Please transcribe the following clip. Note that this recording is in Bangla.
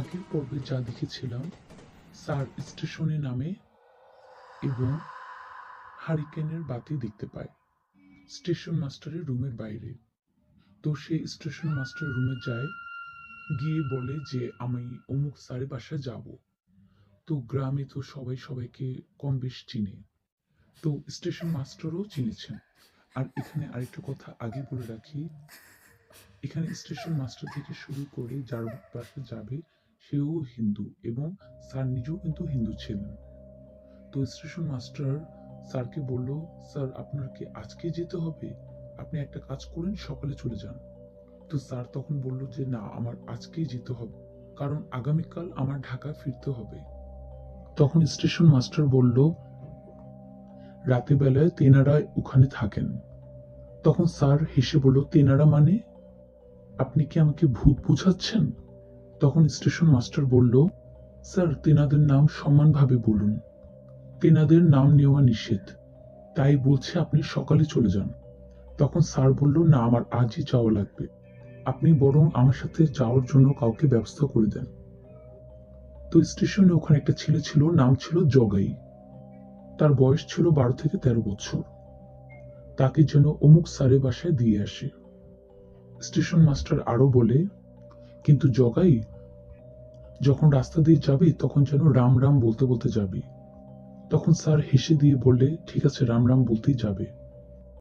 আগের পর্বে যা দেখেছিলাম, স্যার স্টেশনে নামে এবং হারিকেনের বাতি দেখতে পায় স্টেশন মাস্টারের রুমের বাইরে। তো সে স্টেশন মাস্টার রুমে যায়, গিয়ে বলে যে আমি অমুক স্যারের বাসায় যাব। তো গ্রামে তো সবাই সবাইকে কম বেশ চিনে, তো স্টেশন মাস্টারও চিনেছেন। আর এখানে আরেকটা কথা আগে বলে রাখি, এখানে স্টেশন মাস্টার থেকে শুরু করে যার বাসায় যাবে সেও হিন্দু এবং স্যার নিজেও কিন্তু হিন্দু ছিলেন। তো স্টেশন মাস্টার স্যারকে বলল, স্যার আপনার কি আজকে যেতে হবে? আপনি একটা কাজ করেন, সকালে চলে যান। তো স্যার তখন বলল যে না, আমার আজকেই যেতে হবে, কারণ আগামীকাল আমার ঢাকা ফিরতে হবে। তখন স্টেশন মাস্টার বলল, রাতে বেলায় তেনারা ওখানে থাকেন। তখন স্যার হেসে বলল, তেনারা মানে? আপনি কি আমাকে ভূত বুঝাচ্ছেন? তখন স্টেশন মাস্টার বলল, স্যার তেনাদের নাম সম্মানভাবে বলুন, তেনাদের নাম নেওয়া নিষেধ, তাই বলছে আপনি সকালে চলে যান। তখন স্যার বলল, না আমার আজই যাওয়া লাগবে, আপনি বরং আমার সাথে যাওয়ার জন্য কাউকে ব্যবস্থা করে দেন। তো স্টেশনে ওখানে একটা ছেলে ছিল, নাম ছিল জগাই। তার বয়স ছিল 12 থেকে 13 বছর। তাকে যেন অমুক স্যারের বাসায় দিয়ে আসে। স্টেশন মাস্টার আরো বলে, কিন্তু জগাই যখন রাস্তা দিয়ে যাবে তখন যেন রাম রাম বলতে বলতে যাবে। তখন স্যার হেসে দিয়ে বললে, ঠিক আছে রাম রাম বলতেই যাবে।